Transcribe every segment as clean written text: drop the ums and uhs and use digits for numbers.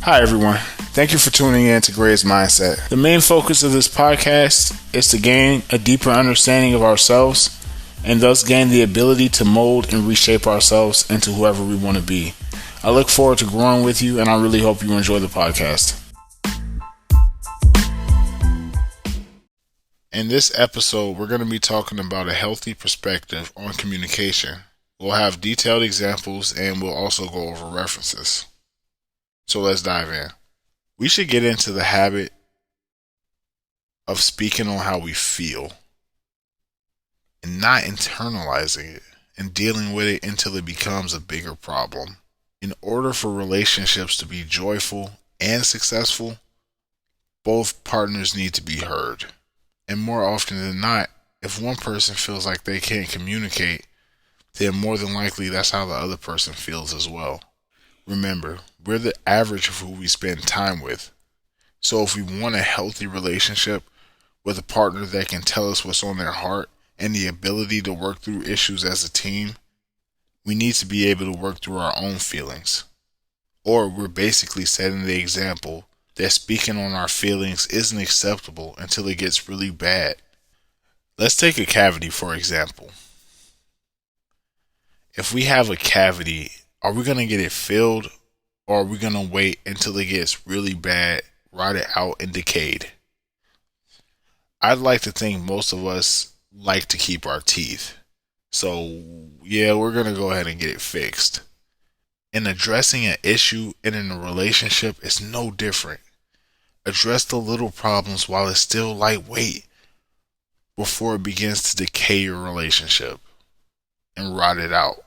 Hi, everyone. Thank you for tuning in to Gray's Mindset. The main focus of this podcast is to gain a deeper understanding of ourselves and thus gain the ability to mold and reshape ourselves into whoever we want to be. I look forward to growing with you, and I really hope you enjoy the podcast. In this episode, we're going to be talking about a healthy perspective on communication. We'll have detailed examples and we'll also go over references. So let's dive in. We should get into the habit of speaking on how we feel and not internalizing it and dealing with it until it becomes a bigger problem. In order for relationships to be joyful and successful, both partners need to be heard. And more often than not, if one person feels like they can't communicate, then more than likely that's how the other person feels as well. Remember, we're the average of who we spend time with. So if we want a healthy relationship with a partner that can tell us what's on their heart and the ability to work through issues as a team, we need to be able to work through our own feelings. Or we're basically setting the example that speaking on our feelings isn't acceptable until it gets really bad. Let's take a cavity, for example. If we have a cavity, are we going to get it filled, or are we going to wait until it gets really bad, rotted out, and decayed? I'd like to think most of us like to keep our teeth. So, yeah, we're going to go ahead and get it fixed. And addressing an issue in a relationship is no different. Address the little problems while it's still lightweight before it begins to decay your relationship and rot it out.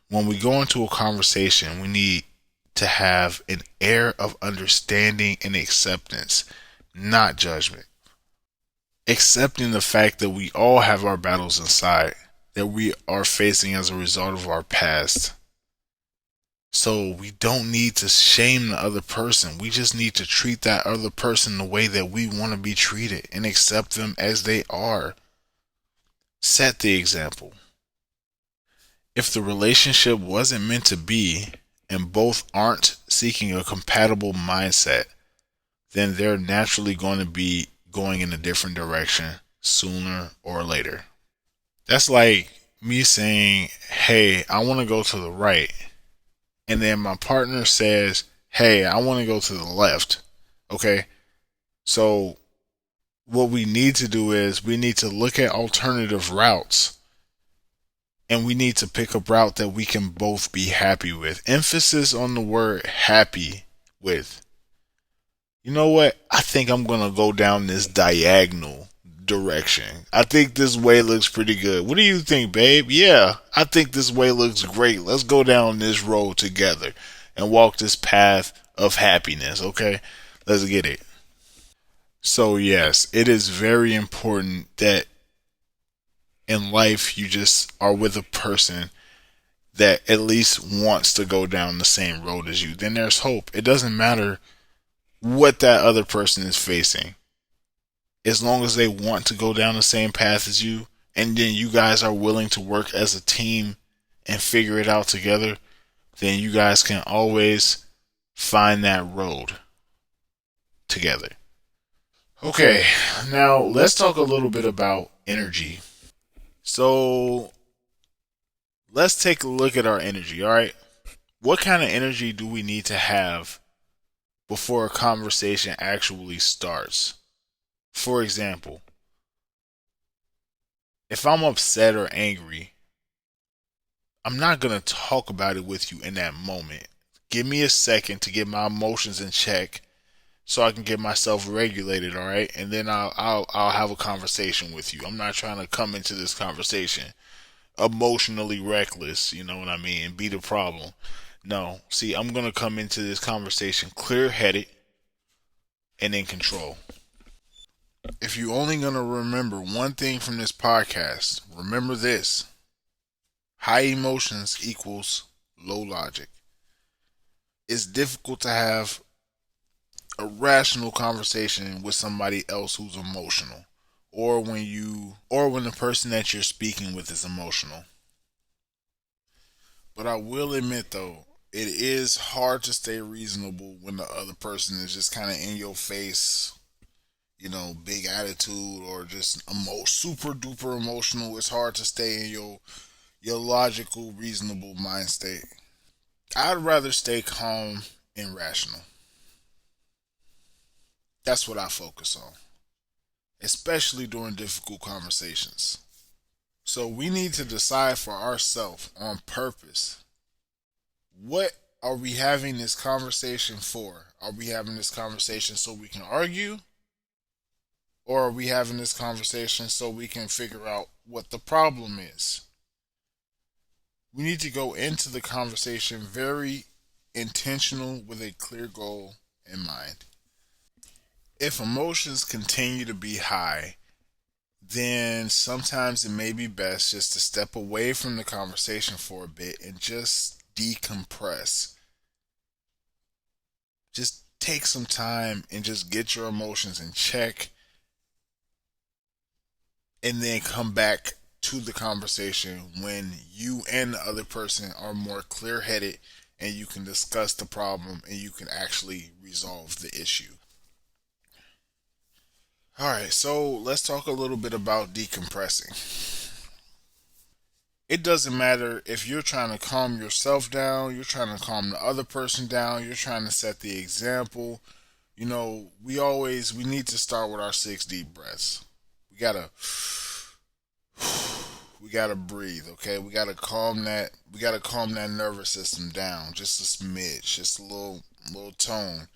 When we go into a conversation, we need to have an air of understanding and acceptance, not judgment. Accepting the fact that we all have our battles inside that we are facing as a result of our past. So we don't need to shame the other person. We just need to treat that other person the way that we want to be treated and accept them as they are. Set the example. If the relationship wasn't meant to be and both aren't seeking a compatible mindset, then they're naturally going to be going in a different direction sooner or later. That's like me saying, hey, I want to go to the right. And then my partner says, hey, I want to go to the left. Okay? So what we need to do is we need to look at alternative routes. And we need to pick a route that we can both be happy with. Emphasis on the word happy with. You know what? I think I'm going to go down this diagonal direction. I think this way looks pretty good. What do you think, babe? Yeah, I think this way looks great. Let's go down this road together and walk this path of happiness, okay? Let's get it. So yes, it is very important that in life you just are with a person that at least wants to go down the same road as you. Then there's hope. It doesn't matter what that other person is facing. As long as they want to go down the same path as you, and then you guys are willing to work as a team and figure it out together, then you guys can always find that road together. Okay, now let's talk a little bit about energy. So let's take a look at our energy, all right? What kind of energy do we need to have before a conversation actually starts? For example, if I'm upset or angry, I'm not going to talk about it with you in that moment. Give me a second to get my emotions in check so I can get myself regulated, all right? And then I'll have a conversation with you. I'm not trying to come into this conversation emotionally reckless, you know what I mean, and be the problem. No, see, I'm going to come into this conversation clear-headed and in control. If you're only going to remember one thing from this podcast, remember this. High emotions equals low logic. It's difficult to have a rational conversation with somebody else who's emotional, or when the person that you're speaking with is emotional. But I will admit though, it is hard to stay reasonable when the other person is just kind of in your face, big attitude or just super duper emotional. It's hard to stay in your logical, reasonable mind state. I'd rather stay calm and rational. That's what I focus on, especially during difficult conversations. So we need to decide for ourselves on purpose, what are we having this conversation for? Are we having this conversation so we can argue? Or are we having this conversation so we can figure out what the problem is? We need to go into the conversation very intentional with a clear goal in mind. If emotions continue to be high, then sometimes it may be best just to step away from the conversation for a bit and just decompress. Just take some time and just get your emotions in check and then come back to the conversation when you and the other person are more clear headed and you can discuss the problem and you can actually resolve the issue. All right, so let's talk a little bit about decompressing. It doesn't matter if you're trying to calm yourself down, you're trying to calm the other person down, you're trying to set the example. We need to start with our 6 deep breaths. We gotta we gotta breathe, okay? We gotta calm that nervous system down just a smidge, just a little tone.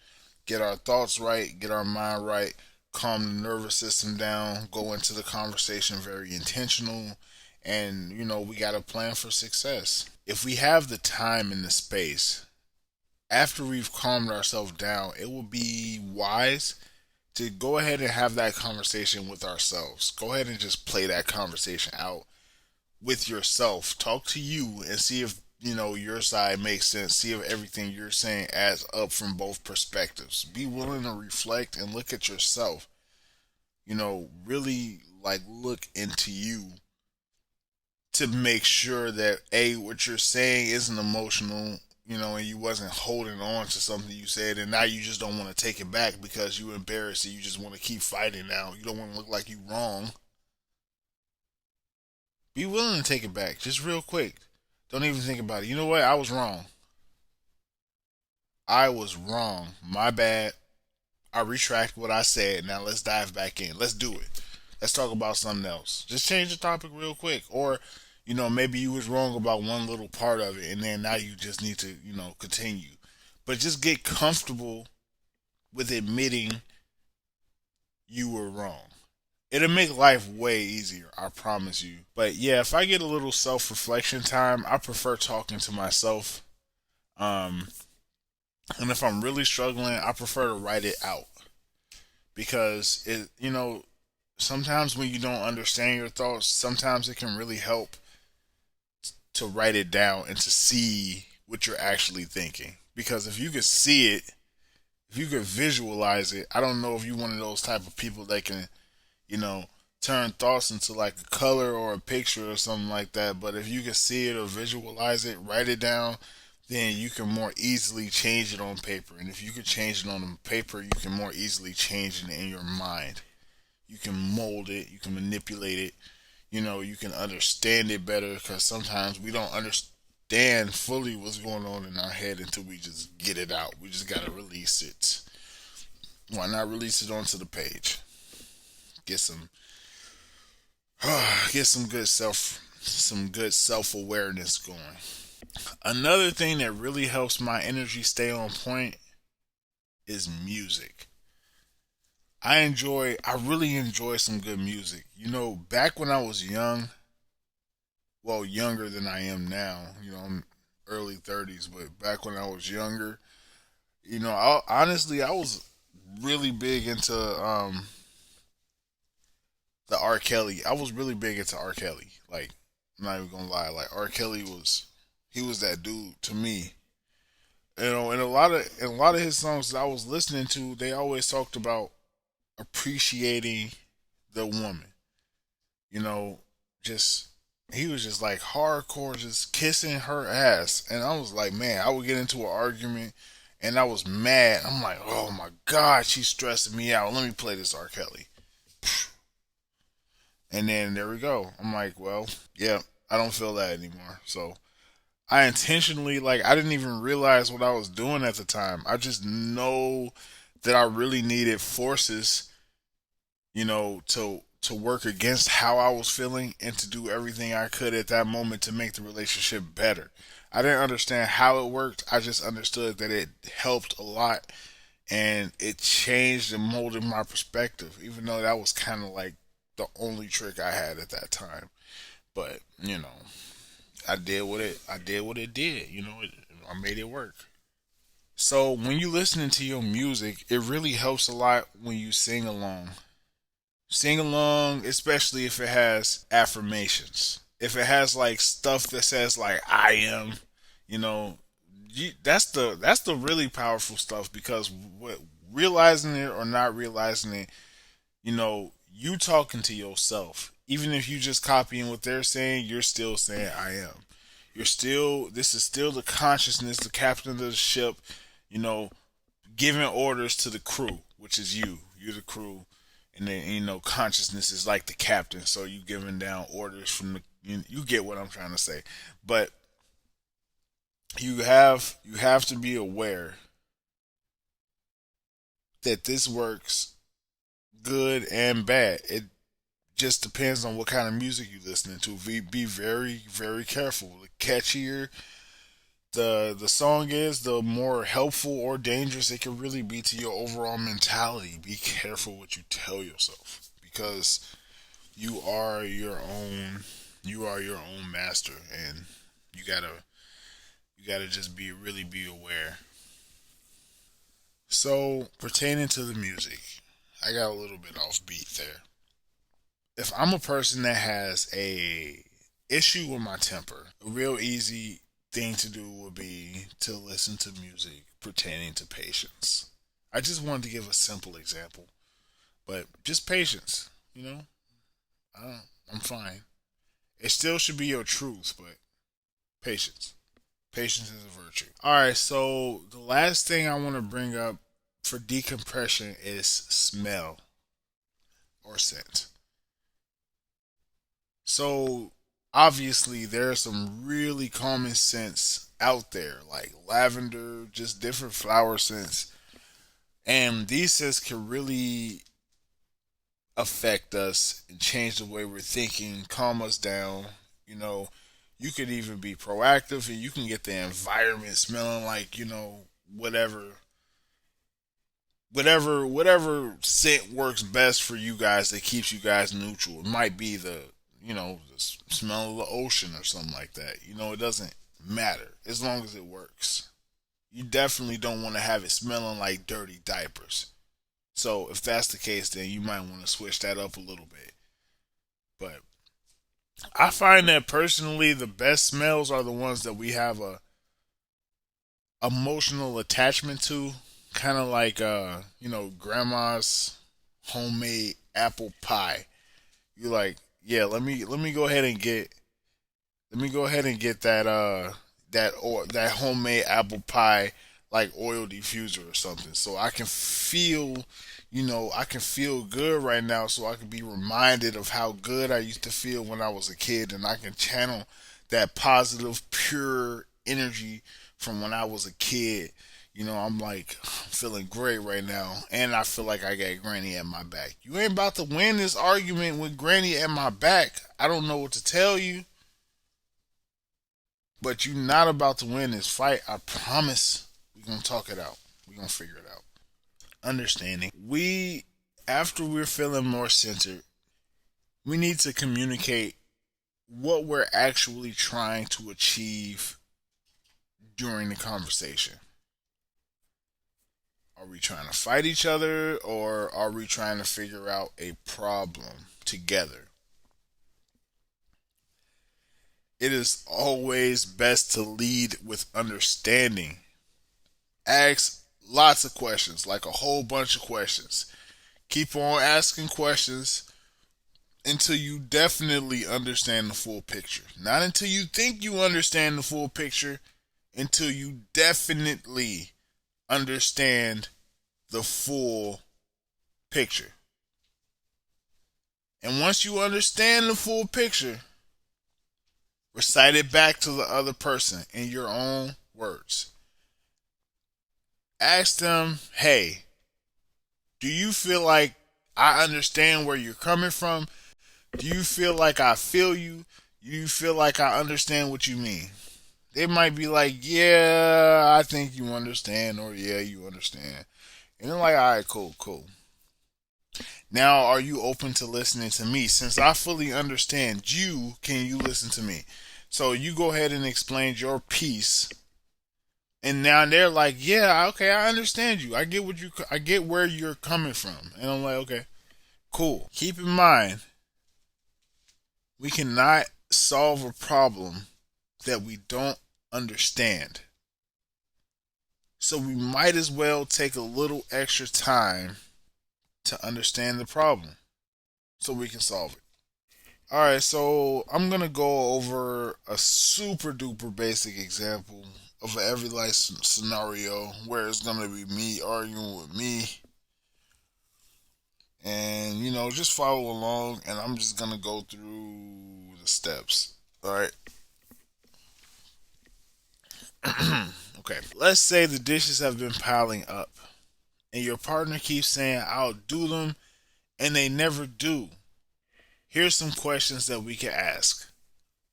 Get our thoughts right, get our mind right, calm the nervous system down, go into the conversation very intentional, and we got to plan for success. If we have the time and the space, after we've calmed ourselves down, it will be wise to go ahead and have that conversation with ourselves. Go ahead and just play that conversation out with yourself. Talk to you and see if your side makes sense. See if everything you're saying adds up from both perspectives. Be willing to reflect and look at yourself. Really like look into you to make sure that what you're saying isn't emotional, and you wasn't holding on to something you said, and now you just don't want to take it back because you're embarrassed and you just want to keep fighting now. You don't want to look like you wrong. Be willing to take it back, just real quick. Don't even think about it. You know what? I was wrong. I was wrong. My bad. I retract what I said. Now let's dive back in. Let's do it. Let's talk about something else. Just change the topic real quick. Or, maybe you was wrong about one little part of it and then now you just need to, continue. But just get comfortable with admitting you were wrong. It'll make life way easier, I promise you. But yeah, if I get a little self reflection time, I prefer talking to myself. Um, and if I'm really struggling, I prefer to write it out because sometimes when you don't understand your thoughts, sometimes it can really help to write it down and to see what you're actually thinking. Because if you could see it, if you could visualize it, I don't know if you're one of those type of people that can, you know, turn thoughts into like a color or a picture or something like that. But if you can see it or visualize it, write it down, then you can more easily change it on paper. And if you can change it on paper, you can more easily change it in your mind. You can mold it, you can manipulate it, you can understand it better because sometimes we don't understand fully what's going on in our head until we just get it out. We just got to release it. Why not release it onto the page? Get some get some good self-awareness going. Another thing that really helps my energy stay on point is music. I really enjoy some good music. Back when I was young, well, younger than I am now, I'm early 30s, but back when I was younger, honestly, I was really big into the R. Kelly. I was really big into R. Kelly. Like, I'm not even gonna lie, like R. Kelly he was that dude to me. And a lot of his songs that I was listening to, they always talked about appreciating the woman. You know, just He was just like hardcore, just kissing her ass. And I was like, man, I would get into an argument and I was mad. I'm like, oh my God, she's stressing me out. Let me play this R. Kelly. And then there we go. I'm like, well, yeah, I don't feel that anymore. So I intentionally, like, I didn't even realize what I was doing at the time. I just know that I really needed forces, to work against how I was feeling and to do everything I could at that moment to make the relationship better. I didn't understand how it worked. I just understood that it helped a lot and it changed and molded my perspective, even though that was kind of like the only trick I had at that time. But, I did what it did. I made it work. So when you listening to your music, it really helps a lot when you sing along. Sing along, especially if it has affirmations. If it has like stuff that says like "I am," you know, that's the really powerful stuff because realizing it or not realizing it, you talking to yourself. Even if you just copying what they're saying, you're still saying "I am." This is still the consciousness, the captain of the ship, you know, giving orders to the crew, which is you. You're the crew, and then consciousness is like the captain. So you giving down orders from the. You get what I'm trying to say, but you have to be aware that this works good and bad. It just depends on what kind of music you're listening to. Be very very careful. The catchier the song is, the more helpful or dangerous it can really be to your overall mentality. Be careful what you tell yourself because you are your own master, and you gotta just be aware. So pertaining to the music, I got a little bit off beat there. If I'm a person that has a issue with my temper, a real easy thing to do would be to listen to music pertaining to patience. I just wanted to give a simple example, but just patience, I don't, I'm fine. It still should be your truth, but patience. Patience is a virtue. All right, so the last thing I want to bring up for decompression is smell or scent. So obviously there are some really common scents out there, like lavender, just different flower scents, and these scents can really affect us and change the way we're thinking, calm us down. You know, you could even be proactive, and you can get the environment smelling like whatever whatever scent works best for you guys that keeps you guys neutral. It might be the smell of the ocean or something like that. It doesn't matter as long as it works. You definitely don't want to have it smelling like dirty diapers. So if that's the case, then you might want to switch that up a little bit. But I find that personally, the best smells are the ones that we have a emotional attachment to, kind of like grandma's homemade apple pie. You're like, yeah, let me go ahead and get that homemade apple pie, like oil diffuser or something, so I can feel good right now, so I can be reminded of how good I used to feel when I was a kid, and I can channel that positive pure energy from when I was a kid. I'm like feeling great right now, and I feel like I got Granny at my back. You ain't about to win this argument with Granny at my back. I don't know what to tell you, but you're not about to win this fight. I promise. We're gonna talk it out. We're gonna figure it out. Understanding. After we're feeling more centered, we need to communicate what we're actually trying to achieve during the conversation. Are we trying to fight each other, or are we trying to figure out a problem together? It is always best to lead with understanding. Ask lots of questions, like a whole bunch of questions. Keep on asking questions until you definitely understand the full picture. Not until you think you understand the full picture, until you definitely understand the full picture. And once you understand the full picture, recite it back to the other person in your own words. Ask them, hey, do you feel like I understand where you're coming from? Do you feel like I feel you? Do you feel like I understand what you mean? They might be like, yeah, I think you understand, or yeah, you understand. And they're like, all right, cool, cool. Now, are you open to listening to me? Since I fully understand you, can you listen to me? So you go ahead and explain your piece, and now they're like, yeah, okay, I understand you. I get where you're coming from, and I'm like, okay, cool. Keep in mind, we cannot solve a problem that we don't understand. So we might as well take a little extra time to understand the problem so we can solve it. All right, so I'm gonna go over a super duper basic example of an every life scenario where it's gonna be me arguing with me, and just follow along, and I'm just gonna go through the steps. All right. Okay. Let's say the dishes have been piling up, and your partner keeps saying, "I'll do them," and they never do. Here's some questions that we can ask.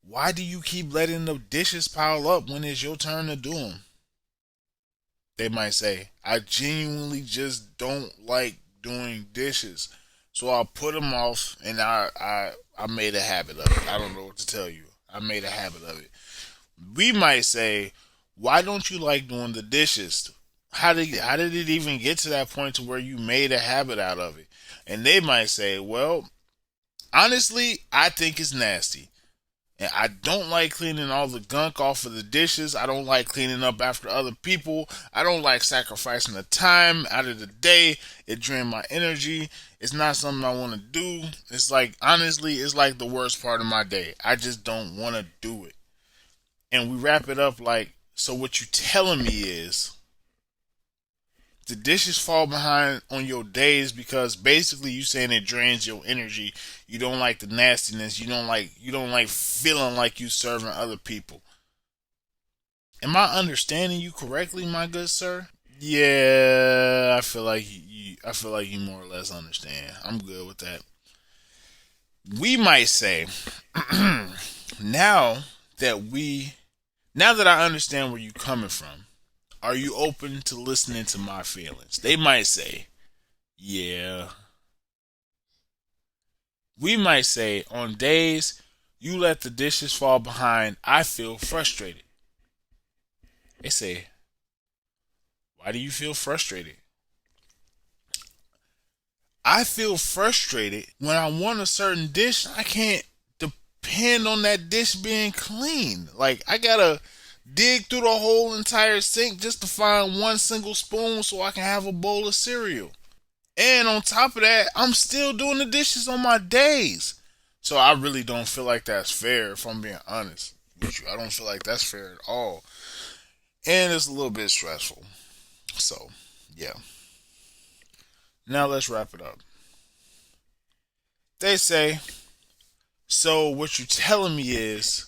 Why do you keep letting the dishes pile up when it's your turn to do them? They might say, I genuinely just don't like doing dishes. So I'll put them off, and I made a habit of it. I don't know what to tell you. I made a habit of it. We might say, why don't you like doing the dishes? How did it even get to that point to where you made a habit out of it? And they might say, well, honestly, I think it's nasty. And I don't like cleaning all the gunk off of the dishes. I don't like cleaning up after other people. I don't like sacrificing the time out of the day. It drains my energy. It's not something I want to do. It's like, honestly, it's like the worst part of my day. I just don't want to do it. And we wrap it up like, so what you telling me is the dishes fall behind on your days because basically you saying it drains your energy. You don't like the nastiness. You don't like feeling like you serving other people. Am I understanding you correctly, my good sir? Yeah, I feel like you more or less understand. I'm good with that. We might say now that we now that I understand where you're coming from, are you open to listening to my feelings? They might say, yeah. We might say, on days you let the dishes fall behind, I feel frustrated. They say, why do you feel frustrated? I feel frustrated when I want a certain dish, I can't depend on that dish being clean. Like, I gotta dig through the whole entire sink just to find one single spoon so I can have a bowl of cereal. And on top of that, I'm still doing the dishes on my days. So I really don't feel like that's fair, if I'm being honest with you. I don't feel like that's fair at all. And it's a little bit stressful. So, yeah. Now let's wrap it up. They say, so what you're telling me is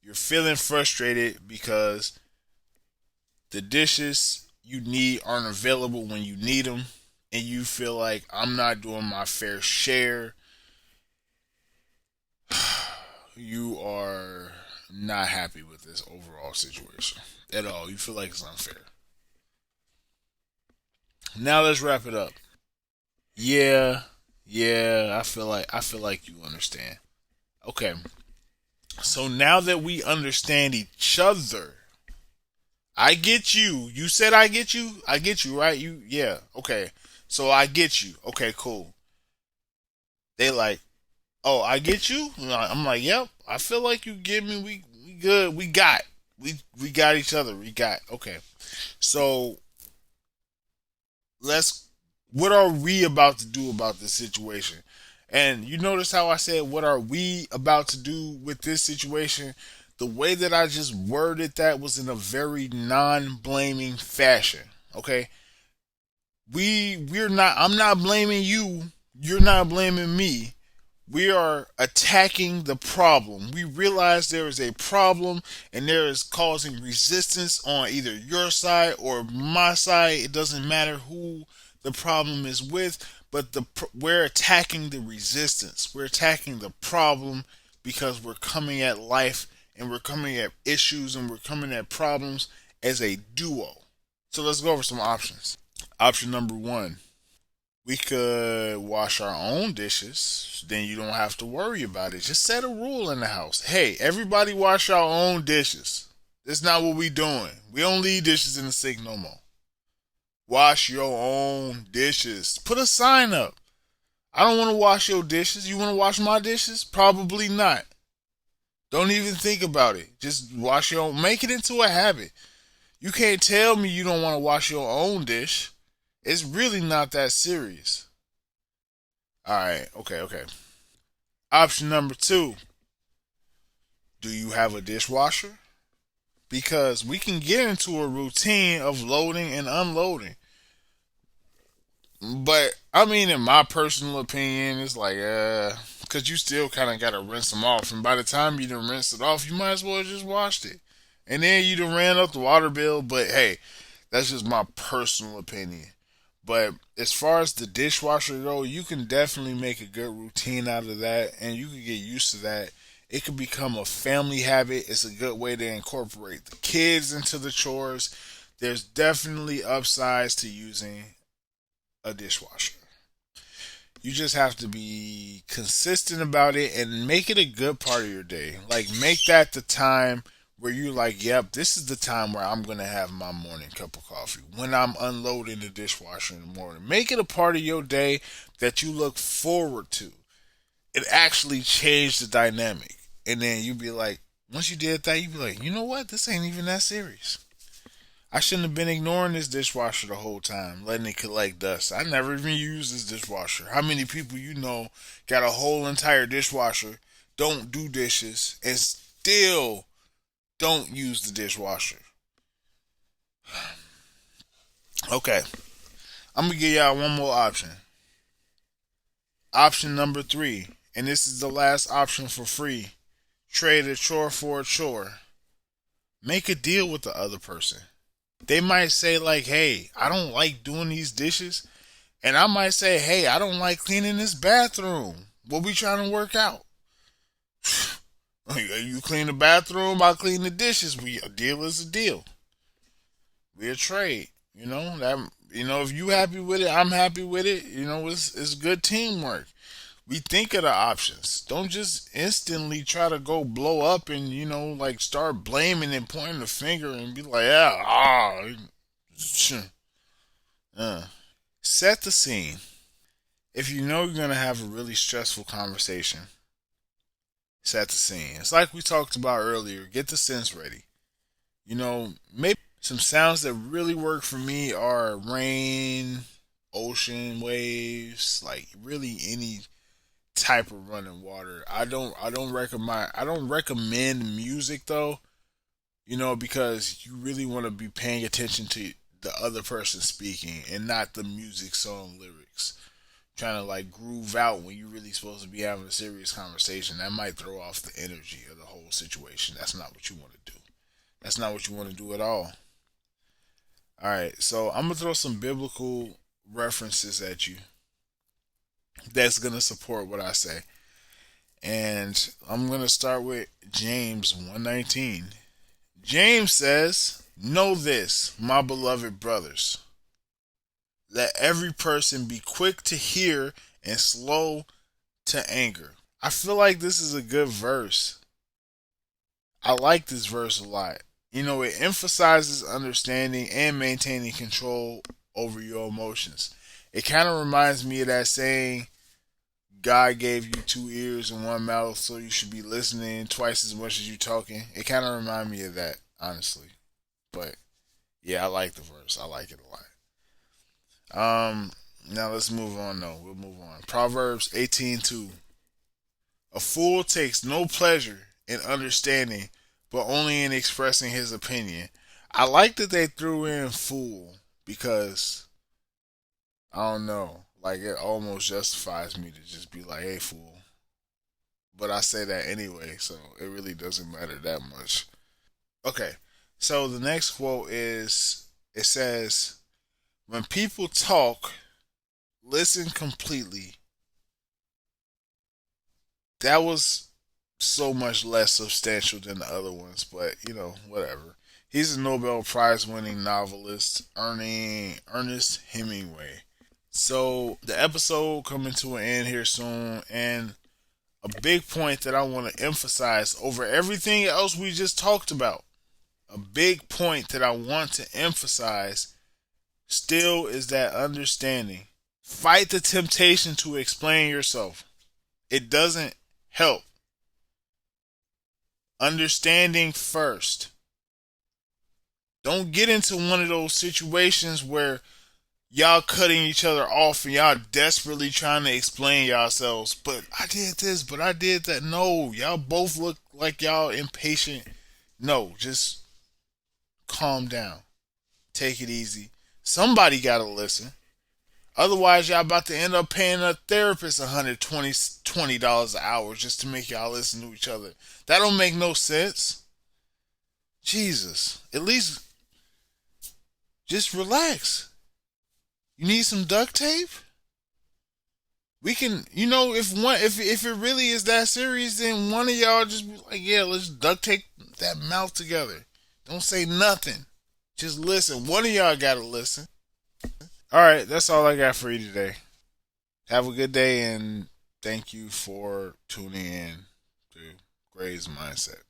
you're feeling frustrated because the dishes you need aren't available when you need them, and you feel like I'm not doing my fair share. You are not happy with this overall situation at all. You feel like it's unfair. Now let's wrap it up. Yeah, yeah, I feel like you understand. Okay. So now that we understand each other, I get you. You said I get you? I get you, right? Yeah, okay. So I get you. Okay, cool. They like, oh, I get you? I'm like, yep. I feel like you get me. We good. We got each other. We got okay. So let's. What are we about to do about this situation? And you notice how I said, what are we about to do with this situation? The way that I just worded that was in a very non blaming fashion. Okay? We're not, I'm not blaming you. You're not blaming me. We are attacking the problem. We realize there is a problem and there is causing resistance on either your side or my side. It doesn't matter who the problem is with, but we're attacking the resistance. We're attacking the problem because we're coming at life and we're coming at issues and we're coming at problems as a duo. So let's go over some options. Option number one, we could wash our own dishes. Then you don't have to worry about it. Just set a rule in the house. Hey, everybody wash our own dishes. That's not what we doing. We don't leave dishes in the sink no more. Wash your own dishes. Put a sign up. I don't want to wash your dishes. You want to wash my dishes? Probably not. Don't even think about it. Just wash your own. Make it into a habit. You can't tell me you don't want to wash your own dish. It's really not that serious. Alright, okay. Option number two. Do you have a dishwasher? Because we can get into a routine of loading and unloading. But, I mean, in my personal opinion, it's like, because you still kind of got to rinse them off. And by the time you done rinsed it off, you might as well just washed it. And then you done ran up the water bill. But hey, that's just my personal opinion. But as far as the dishwasher go, you can definitely make a good routine out of that, and you can get used to that. It can become a family habit. It's a good way to incorporate the kids into the chores. There's definitely upsides to using a dishwasher. You just have to be consistent about it and make it a good part of your day. Like, make that the time where you're like, yep, this is the time where I'm going to have my morning cup of coffee. When I'm unloading the dishwasher in the morning. Make it a part of your day that you look forward to. It actually changed the dynamic. And then you'd be like, once you did that, you'd be like, you know what? This ain't even that serious. I shouldn't have been ignoring this dishwasher the whole time, letting it collect dust. I never even used this dishwasher. How many people you know got a whole entire dishwasher, don't do dishes, and still don't use the dishwasher? Okay, I'm gonna give y'all one more option. Option number three, and this is the last option for free. Trade a chore for a chore. Make a deal with the other person. They might say like, "Hey, I don't like doing these dishes," and I might say, "Hey, I don't like cleaning this bathroom. What we trying to work out? You clean the bathroom, I clean the dishes. We a deal is a deal. We a trade. You know that. You know if you happy with it, I'm happy with it. You know it's good teamwork. We think of the options. Don't just instantly try to go blow up and like start blaming and pointing the finger and be like, yeah, set the scene. If you know you're gonna have a really stressful conversation, set the scene. It's like we talked about earlier. Get the sense ready. Maybe some sounds that really work for me are rain, ocean waves, like really any type of running water. I don't recommend music though, because you really want to be paying attention to the other person speaking and not the music song lyrics. Trying to like groove out when you're really supposed to be having a serious conversation. That might throw off the energy of the whole situation. That's not what you want to do. That's not what you want to do at all. Alright, so I'm gonna throw some biblical references at you that's gonna support what I say. And I'm going to start with James 1:19. James says, "Know this, my beloved brothers. Let every person be quick to hear and slow to anger." I feel like this is a good verse. I like this verse a lot. It emphasizes understanding and maintaining control over your emotions. It kind of reminds me of that saying, God gave you two ears and one mouth, so you should be listening twice as much as you talking. It kind of reminds me of that, honestly. But yeah, I like the verse. I like it a lot. Now let's move on. No, we'll move on. Proverbs 18:2. A fool takes no pleasure in understanding, but only in expressing his opinion. I like that they threw in fool because I don't know, like it almost justifies me to just be like, "Hey, fool," but I say that anyway, so it really doesn't matter that much. Okay, so the next quote is it says, "When people talk, listen completely." That was so much less substantial than the other ones, but whatever. He's a Nobel Prize winning novelist, earning Ernest Hemingway. So the episode coming to an end here soon, and a big point that I want to emphasize over everything else we just talked about. A big point that I want to emphasize still is that understanding. Fight the temptation to explain yourself. It doesn't help. Understanding first. Don't get into one of those situations where y'all cutting each other off and y'all desperately trying to explain yourselves. But I did this, but I did that. No, y'all both look like y'all impatient. No, just calm down. Take it easy. Somebody gotta listen. Otherwise, y'all about to end up paying a therapist $120 an hour just to make y'all listen to each other. That don't make no sense. Jesus. At least just relax. You need some duct tape? We can, if it really is that serious, then one of y'all just be like, yeah, let's duct tape that mouth together. Don't say nothing. Just listen. One of y'all gotta listen. All right, that's all I got for you today. Have a good day, and thank you for tuning in to Gray's Mindset.